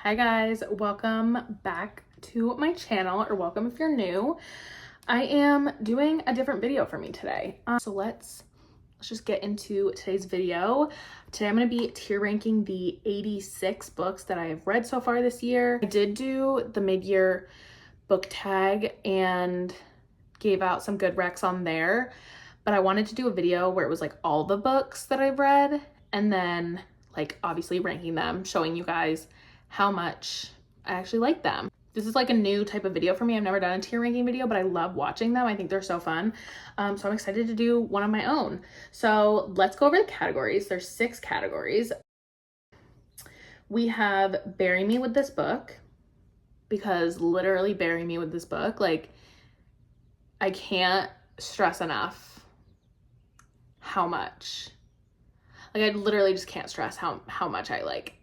Hi guys, welcome back to my channel, or welcome if you're new. I am doing a different video for me today. So let's just get into today's video. Today I'm going to be tier ranking the 86 books that I have read so far this year. I did do the mid-year book tag and gave out some good recs on there, but I wanted to do a video where it was like all the books that I've read and then like obviously ranking them, showing you guys how much I actually like them. This is like a new type of video for me. I've never done a tier ranking video, but I love watching them. I think they're so fun. So I'm excited to do one of my own. So let's go over the categories. There's 6 categories. We have Bury Me With This Book, because literally bury me with this book. Like, I can't stress enough how much, like I literally just can't stress how much I like.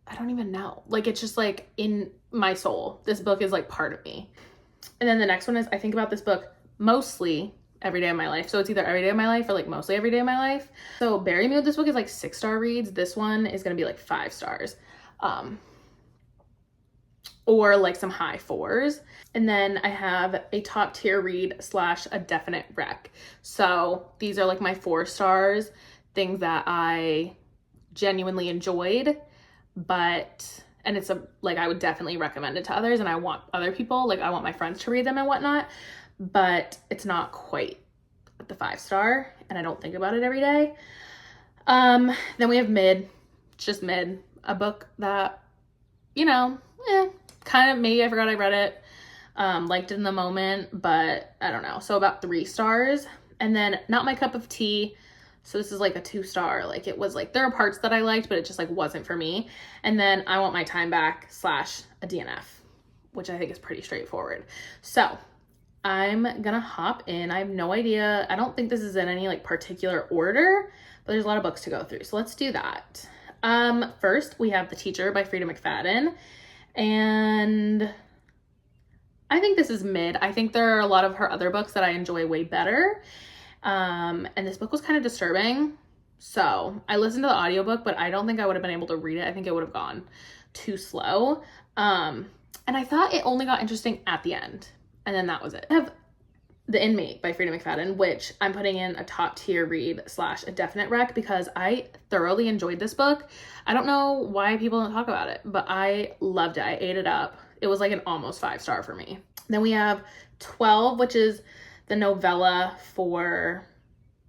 I don't even know. Like, it's just like in my soul. This book is like part of me. And then the next one is I think about this book mostly every day of my life. So it's either every day of my life or like mostly every day of my life. So Bury Me With This Book is like 6-star reads. This one is going to be like 5 stars. Or like some high 4s. And then I have a top tier read / a definite rec. So these are like my 4 stars, things that I genuinely enjoyed, and it's like I would definitely recommend it to others, and I want other people, like I want my friends to read them and whatnot, but it's not quite at the 5-star, and I don't think about it every day. Then we have mid, just mid, a book that, you know, kind of, maybe I forgot I read it, liked it in the moment, but I don't know. So about 3 stars. And then not my cup of tea. So this is like a 2-star. Like, it was like, there are parts that I liked, but it just like wasn't for me. And then I Want My Time Back / a DNF, which I think is pretty straightforward. So I'm gonna hop in. I have no idea. I don't think this is in any like particular order, but there's a lot of books to go through. So let's do that. First we have The Teacher by Frida McFadden. And I think this is mid. I think there are a lot of her other books that I enjoy way better. And this book was kind of disturbing. So I listened to the audiobook, but I don't think I would have been able to read it. I think it would have gone too slow. And I thought it only got interesting at the end. And then that was it. I have The Inmate by Frida McFadden, which I'm putting in a top tier read / a definite rec, because I thoroughly enjoyed this book. I don't know why people don't talk about it, but I loved it. I ate it up. It was like an almost 5-star for me. Then we have 12, which is the novella for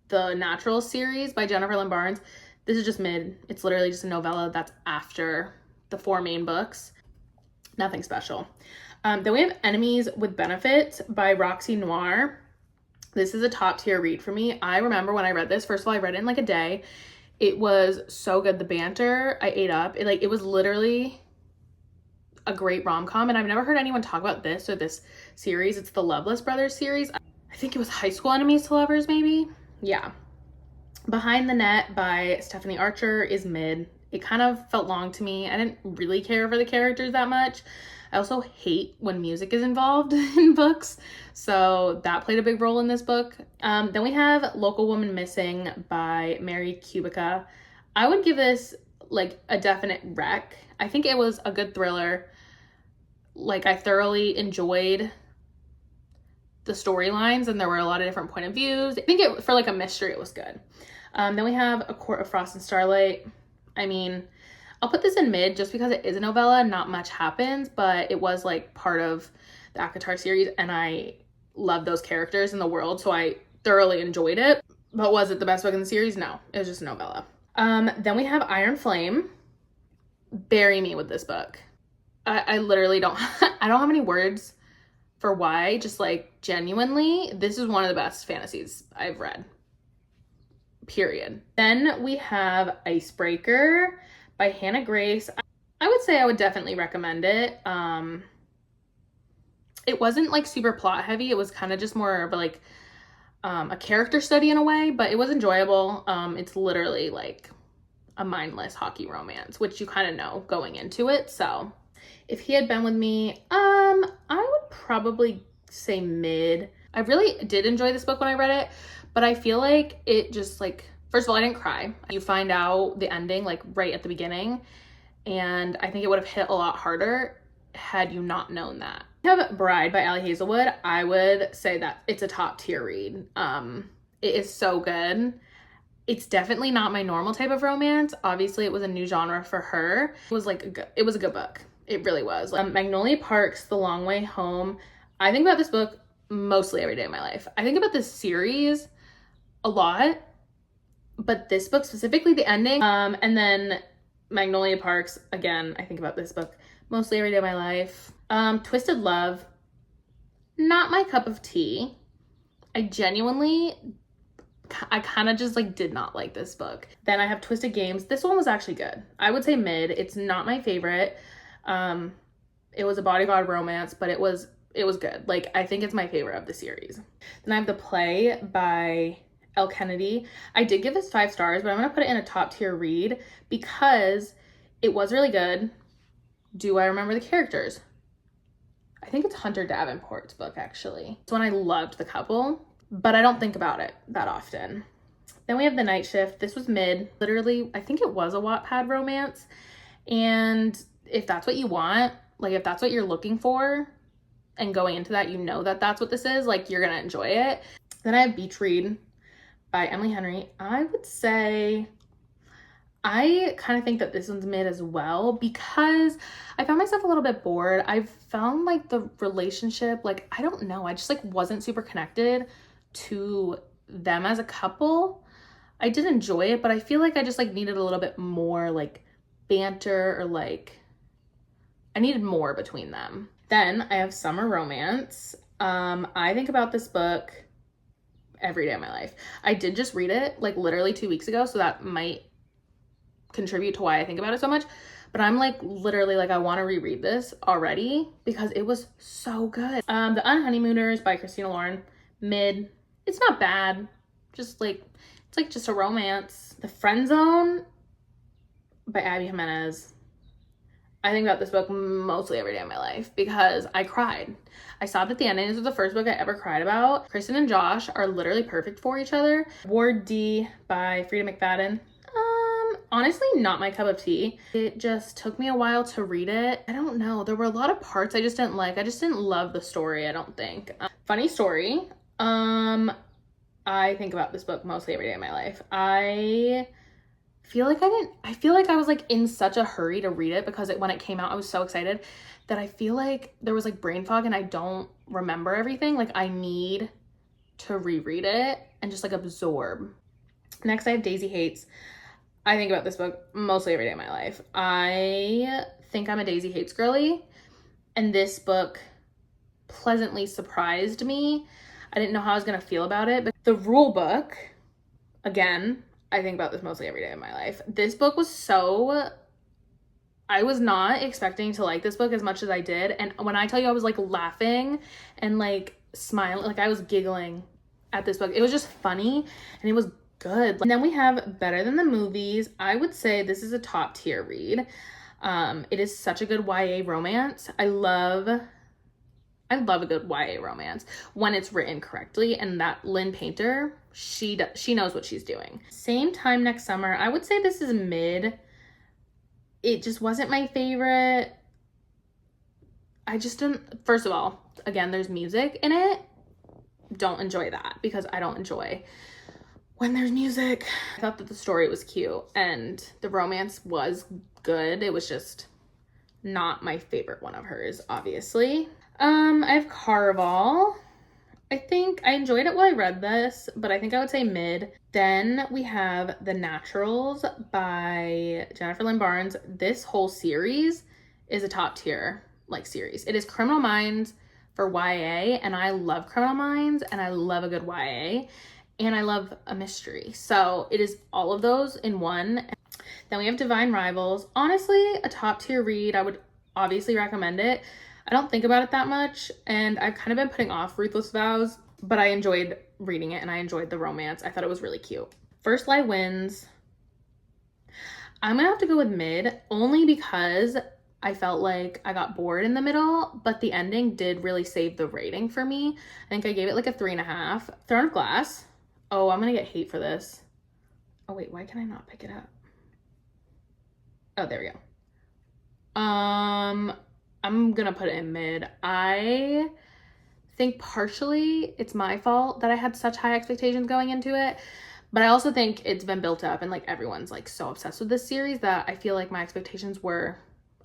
the Natural series by Jennifer Lynn Barnes. This is just mid. It's literally just a novella that's after the 4 main books. Nothing special. Then we have Enemies with Benefits by Roxy Noir. This is a top tier read for me. I remember when I read this, first of all, I read it in like a day. It was so good. The banter, I ate up. It was literally a great rom-com, and I've never heard anyone talk about this or this series. It's the Loveless Brothers series. I think it was High School Enemies to Lovers, maybe? Yeah. Behind the Net by Stephanie Archer is mid. It kind of felt long to me. I didn't really care for the characters that much. I also hate when music is involved in books, so that played a big role in this book. Then we have Local Woman Missing by Mary Kubica. I would give this like a definite rec. I think it was a good thriller. Like, I thoroughly enjoyed the storylines, and there were a lot of different point of views. I think for like a mystery, it was good. Then we have A Court of Frost and Starlight. I mean, I'll put this in mid just because it is a novella. Not much happens, but it was like part of the ACOTAR series, and I love those characters in the world, so I thoroughly enjoyed it. But was it the best book in the series? No, it was just a novella. Then we have Iron Flame. Bury me with this book. I literally don't, I don't have any words for why. Just like, genuinely, this is one of the best fantasies I've read. Period. Then we have Icebreaker by Hannah Grace. I would say I would definitely recommend it. It wasn't like super plot heavy. It was kind of just more of like a character study in a way, but it was enjoyable. It's literally like a mindless hockey romance, which you kind of know going into it. So if He Had Been With Me, I would probably say mid. I really did enjoy this book when I read it, but I feel like it just like, first of all, I didn't cry. You find out the ending like right at the beginning, and I think it would have hit a lot harder had you not known that. I have Bride by Ali Hazelwood. I would say that it's a top tier read. It is so good. It's definitely not my normal type of romance. Obviously, it was a new genre for her. It was a good book. It really was. Magnolia Park's The Long Way Home. I think about this book mostly every day of my life. I think about this series a lot, but this book specifically, the ending, and then Magnolia Parks, again, I think about this book mostly every day of my life. Twisted Love, not my cup of tea. I kind of just like did not like this book. Then I have Twisted Games. This one was actually good. I would say mid. It's not my favorite. It was a bodyguard romance, but it was good. Like, I think it's my favorite of the series. Then I have The Play by Elle Kennedy. I did give this 5 stars, but I'm going to put it in a top tier read because it was really good. Do I remember the characters? I think it's Hunter Davenport's book, actually. It's one I loved the couple, but I don't think about it that often. Then we have The Night Shift. This was mid. Literally, I think it was a Wattpad romance. And if that's what you want, like if that's what you're looking for, and going into that, you know that that's what this is, like you're gonna enjoy it. Then I have Beach Read by Emily Henry. I would say I kind of think that this one's mid as well because I found myself a little bit bored. I found like the relationship, like, I don't know, I just like wasn't super connected to them as a couple. I did enjoy it, but I feel like I just like needed a little bit more like banter, or like I needed more between them. Then I have Summer Romance. I think about this book every day of my life. I did just read it like literally 2 weeks ago, so that might contribute to why I think about it so much. But I'm like literally like I want to reread this already because it was so good. The Unhoneymooners by Christina Lauren, mid. It's not bad. Just like it's like just a romance. The Friend Zone by Abby Jimenez. I think about this book mostly every day of my life because I cried. I sobbed at the ending. This was the first book I ever cried about. Kristen and Josh are literally perfect for each other. Ward D by Frida McFadden. Honestly, not my cup of tea. It just took me a while to read it. I don't know. There were a lot of parts I just didn't like. I just didn't love the story, I don't think. Funny story. I think about this book mostly every day of my life. I feel like I was like in such a hurry to read it because when it came out, I was so excited that I feel like there was like brain fog and I don't remember everything. Like, I need to reread it and just like absorb. Next, I have Daisy Hates. I think about this book mostly every day of my life. I think I'm a Daisy Hates girly, and this book pleasantly surprised me. I didn't know how I was gonna feel about it, but the Rule Book, again, I think about this mostly every day of my life. This book was I was not expecting to like this book as much as I did, and when I tell you I was like laughing and like smiling, like I was giggling at this book. It was just funny and it was good. And then we have Better Than the Movies. I would say this is a top tier read. It is such a good YA romance. I love a good YA romance when it's written correctly, and that Lynn Painter, she knows what she's doing. Same Time Next Summer. I would say this is mid. It just wasn't my favorite. I just didn't, first of all, again, there's music in it. Don't enjoy that because I don't enjoy when there's music. I thought that the story was cute and the romance was good. It was just not my favorite one of hers, obviously. I have Caraval. I think I enjoyed it while I read this, but I think I would say mid. Then we have The Naturals by Jennifer Lynn Barnes. This whole series is a top tier like series. It is Criminal Minds for YA, and I love Criminal Minds and I love a good YA. And I love a mystery. So it is all of those in one. Then we have Divine Rivals. Honestly, a top tier read. I would obviously recommend it. I don't think about it that much, and I've kind of been putting off Ruthless Vows, but I enjoyed reading it and I enjoyed the romance. I thought it was really cute. First Lie Wins. I'm gonna have to go with mid, only because I felt like I got bored in the middle, but the ending did really save the rating for me. I think I gave it like a 3.5. Throne of Glass. Oh, I'm gonna get hate for this. Oh wait, why can I not pick it up? Oh, there we go. I'm gonna put it in mid. I think partially it's my fault that I had such high expectations going into it, but I also think it's been built up and like everyone's like so obsessed with this series that I feel like my expectations were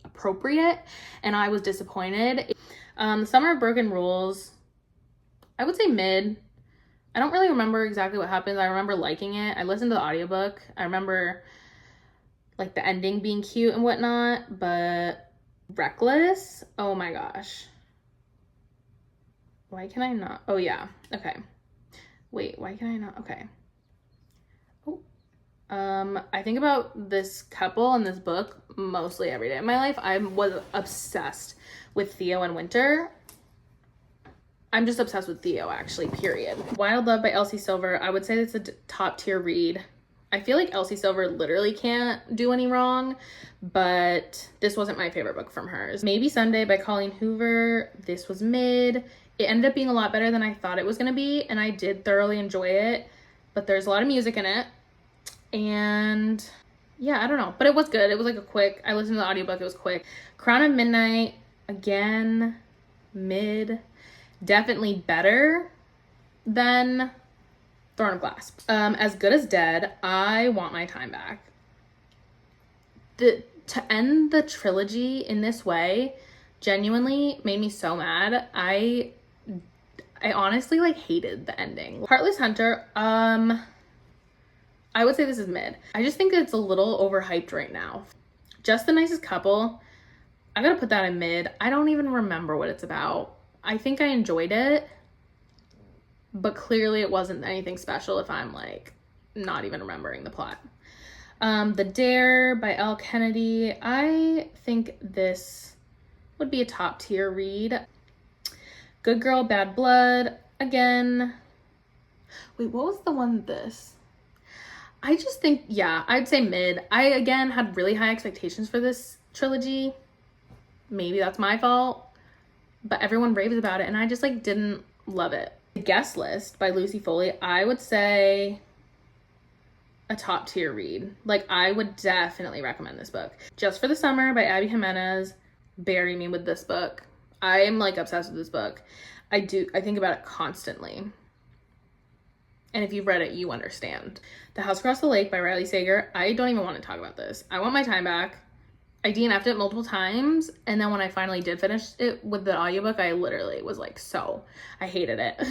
appropriate and I was disappointed. The Summer of Broken Rules, I would say mid. I don't really remember exactly what happens. I remember liking it. I listened to the audiobook. I remember like the ending being cute and whatnot, but Reckless, oh my gosh. Why can I not? Oh yeah, okay. Wait, why can I not? Okay. Oh. I think about this couple and this book mostly every day of my life. I was obsessed with Theo and Winter. I'm just obsessed with Theo, actually, period. Wild Love by Elsie Silver. I would say it's a top tier read. I feel like Elsie Silver literally can't do any wrong, but this wasn't my favorite book from hers. Maybe Sunday by Colleen Hoover. This was mid. It ended up being a lot better than I thought it was going to be, and I did thoroughly enjoy it, but there's a lot of music in it, and yeah, I don't know, but it was good. It was like a quick, I listened to the audiobook, it was quick. Crown of Midnight, again, mid. Definitely better than Throne of Glass. As Good as Dead, I want my time back. To end the trilogy in this way genuinely made me so mad. I honestly like hated the ending. Heartless Hunter, I would say this is mid. I just think it's a little overhyped right now. Just the Nicest Couple, I gotta put that in mid. I don't even remember what it's about. I think I enjoyed it, but clearly it wasn't anything special if I'm like not even remembering the plot. The Dare by Elle Kennedy. I think this would be a top tier read. Good Girl, Bad Blood. Again, wait, what was the one this? I just think, yeah, I'd say mid. I, again, had really high expectations for this trilogy. Maybe that's my fault, but everyone raves about it, and I just, like, didn't love it. The Guest List by Lucy Foley, I would say a top tier read. Like, I would definitely recommend this book. Just for the Summer by Abby Jimenez. Bury me with this book. I am, like, obsessed with this book. I think about it constantly. And if you've read it, you understand. The House Across the Lake by Riley Sager. I don't even want to talk about this. I want my time back. I DNF'd it multiple times, and then when I finally did finish it with the audiobook, I literally was like, I hated it.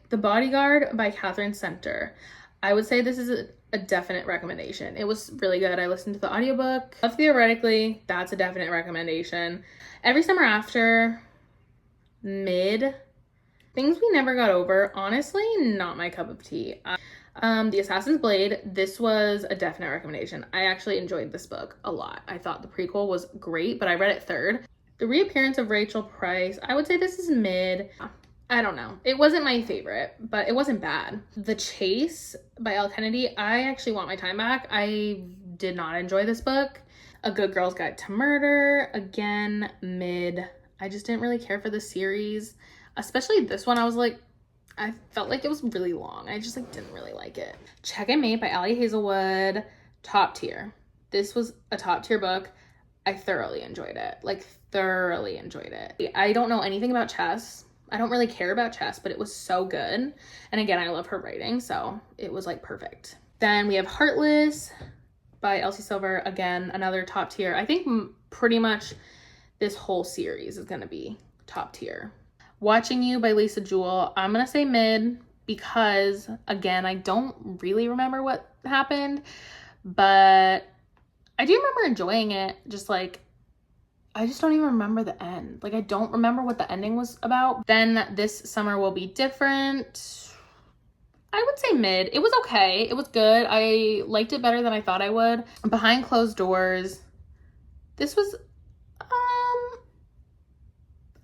The Bodyguard by Catherine Center. I would say this is a definite recommendation. It was really good. I listened to the audiobook. Love Theoretically, that's a definite recommendation. Every Summer After, mid. Things We Never Got Over, honestly, not my cup of tea. The Assassin's Blade, this was a definite recommendation. I actually enjoyed this book a lot. I thought the prequel was great, but I read it third. The Reappearance of Rachel Price, I would say this is mid. I don't know. It wasn't my favorite, but it wasn't bad. The Chase by Elle Kennedy, I actually want my time back. I did not enjoy this book. A Good Girl's Guide to Murder, again, mid. I just didn't really care for the series, especially this one. I felt like it was really long. I just like didn't really like it. Check and Mate by Allie Hazelwood, top tier. This was a top tier book. I thoroughly enjoyed it. Like thoroughly enjoyed it. I don't know anything about chess. I don't really care about chess, but it was so good. And again, I love her writing, so it was like perfect. Then we have Heartless by Elsie Silver. Again, another top tier. I think pretty much this whole series is gonna be top tier. Watching You by Lisa Jewell, I'm gonna say mid because, again, I don't really remember what happened, but I do remember enjoying it. Just like, I just don't even remember the end. Like, I don't remember what the ending was about. Then This Summer Will Be Different. I would say mid. It was okay. It was good. I liked it better than I thought I would. Behind Closed Doors. This was,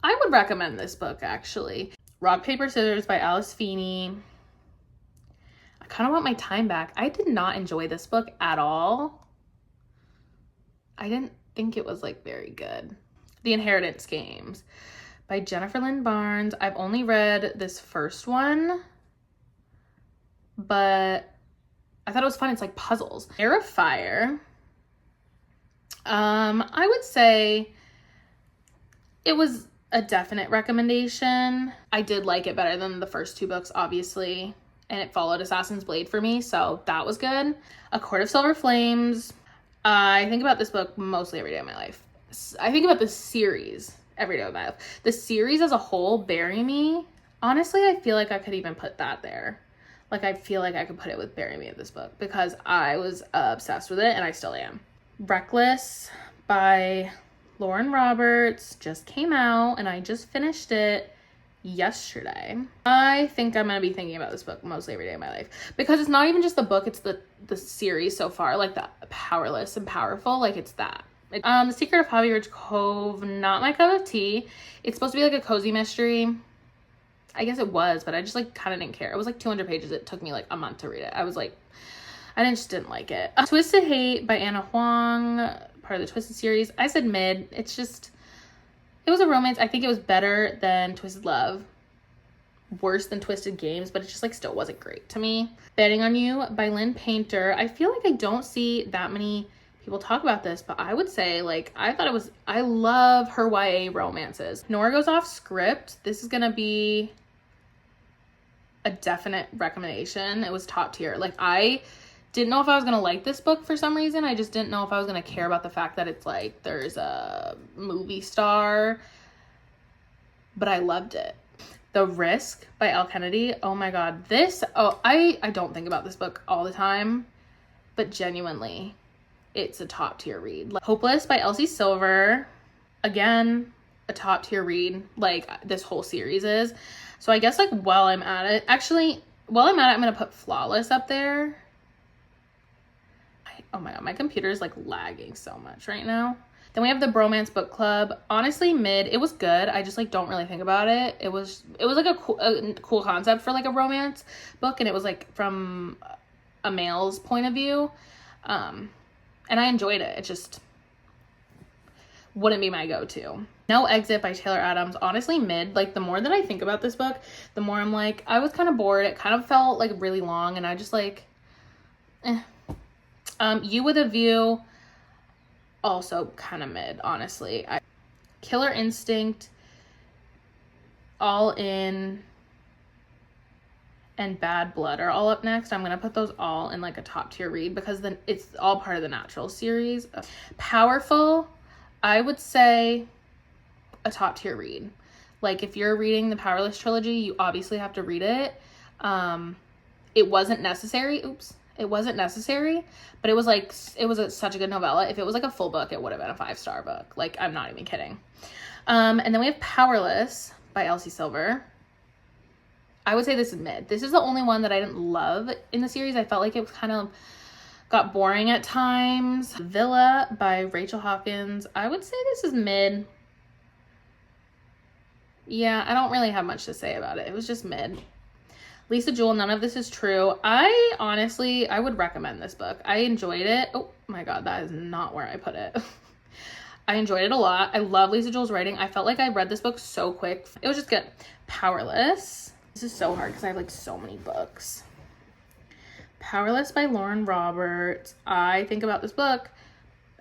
I would recommend this book, actually. Rock, Paper, Scissors by Alice Feeney. I kind of want my time back. I did not enjoy this book at all. I didn't think it was, like, very good. The Inheritance Games by Jennifer Lynn Barnes. I've only read this first one, but I thought it was fun. It's like puzzles. Air of Fire. I would say it was a definite recommendation. I did like it better than the first 2 books, obviously, and it followed Assassin's Blade for me, so that was good. A Court of Silver Flames. I think about this book mostly every day of my life. I think about the series every day of my life. The series as a whole, Bury Me, honestly, I feel like I could even put that there. Like, I feel like I could put it with Bury Me in this book because I was obsessed with it, and I still am. Reckless by Lauren Roberts just came out, and I just finished it yesterday. I think I'm gonna be thinking about this book mostly every day of my life because it's not even just the book, it's the series so far, like the Powerless and Powerful, like it's that. The Secret of Hobby Ridge Cove, not my cup of tea. It's supposed to be like a cozy mystery. I guess it was, but I just like kind of didn't care. It was like 200 pages. It took me like a month to read it. I was like, just didn't like it. Twisted Hate by Anna Huang, part of the Twisted series. I said mid. It's just, it was a romance. I think it was better than Twisted Love. Worse than Twisted Games, but it just like still wasn't great to me. Betting on You by Lynn Painter. I feel like I don't see that many people talk about this, but I would say like, I love her YA romances. Nora Goes Off Script. This is gonna be a definite recommendation. It was top tier. Like, I didn't know if I was gonna like this book for some reason. I just didn't know if I was gonna care about the fact that it's like there's a movie star, but I loved it. The Risk by Elle Kennedy. Oh my god, I don't think about this book all the time, but genuinely it's a top tier read. Hopeless by Elsie Silver, again a top tier read, like this whole series is. So I guess like while I'm at it, I'm gonna put Flawless up there. Oh my god, my computer is like lagging so much right now. Then we have the Bromance Book Club. Honestly, mid. It was good. I just like don't really think about it. It was like a cool concept for like a romance book, and it was like from a male's point of view, and I enjoyed it. It just wouldn't be my go-to. No Exit by Taylor Adams. Honestly, mid. Like, the more that I think about this book, the more I'm like, I was kind of bored. It kind of felt like really long, and I just like, You With a View, also kind of mid, honestly. Killer Instinct, All In, and Bad Blood are all up next. I'm gonna put those all in like a top tier read because then it's all part of the Natural series. Powerful, I would say a top tier read. Like, if you're reading the Powerless trilogy, you obviously have to read it. It wasn't necessary. It wasn't necessary, but it was like, such a good novella. If it was like a full book, it would have been a 5-star book. Like, I'm not even kidding. And then we have Powerless by Elsie Silver. I would say this is mid. This is the only one that I didn't love in the series. I felt like it was kind of got boring at times. Villa by Rachel Hawkins. I would say this is mid. Yeah, I don't really have much to say about it. It was just mid. Lisa Jewell, None of This Is True. I would recommend this book. I enjoyed it. Oh my god, that is not where I put it. I enjoyed it a lot. I love Lisa Jewell's writing. I felt like I read this book so quick. It was just good. Powerless. This is so hard because I have like so many books. Powerless by Lauren Roberts. I think about this book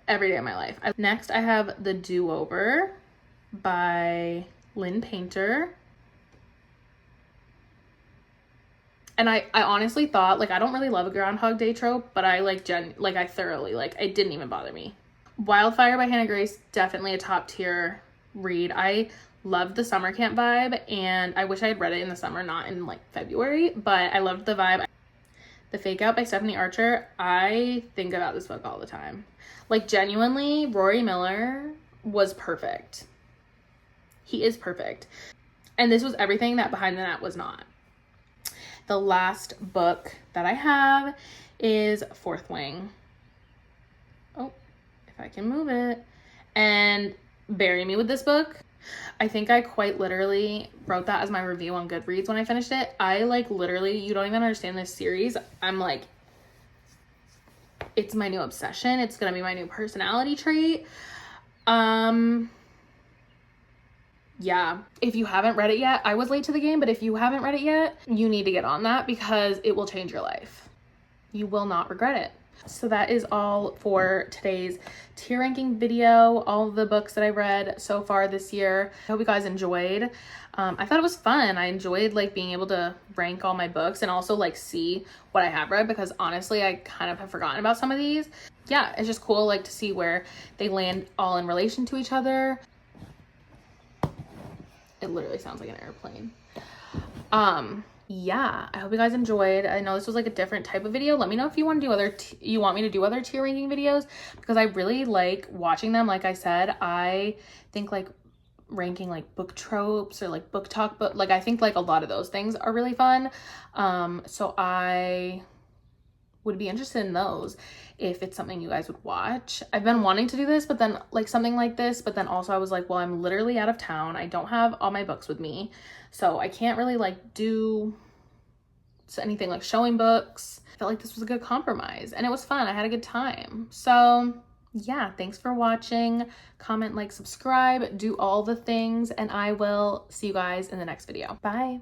every day of my life. Next, I have The Do-Over by Lynn Painter. And I honestly thought, like, I don't really love a Groundhog Day trope, but I I thoroughly, like, it didn't even bother me. Wildfire by Hannah Grace, definitely a top tier read. I loved the summer camp vibe, and I wish I had read it in the summer, not in like February, but I loved the vibe. The Fake Out by Stephanie Archer. I think about this book all the time. Like, genuinely, Rory Miller was perfect. He is perfect. And this was everything that Behind the Net was not. The last book that I have is Fourth Wing. Oh, if I can move it. And Bury Me with this book. I think I quite literally wrote that as my review on Goodreads when I finished it. I like literally, you don't even understand this series. I'm like, it's my new obsession. It's gonna be my new personality trait. Yeah, if you haven't read it yet, I was late to the game, but if you haven't read it yet, you need to get on that because it will change your life. You will not regret it. So that is all for today's tier ranking video, all of the books that I read so far this year. I hope you guys enjoyed. I thought it was fun. I enjoyed like being able to rank all my books and also like see what I have read, because honestly I kind of have forgotten about some of these. Yeah, it's just cool like to see where they land all in relation to each other. It literally sounds like an airplane. Yeah, I hope you guys enjoyed. I know this was like a different type of video. Let me know if you want to do you want me to do other tier ranking videos, because I really like watching them. Like I said, I think like ranking like book tropes or like book talk, but like I think like a lot of those things are really fun. So I would be interested in those if it's something you guys would watch. I've been wanting to do this, but then like something like this, but then also I was like, well, I'm literally out of town. I don't have all my books with me, so I can't really like do anything like showing books. I felt like this was a good compromise and it was fun. I had a good time. So yeah, thanks for watching. Comment, like, subscribe, do all the things, and I will see you guys in the next video. Bye.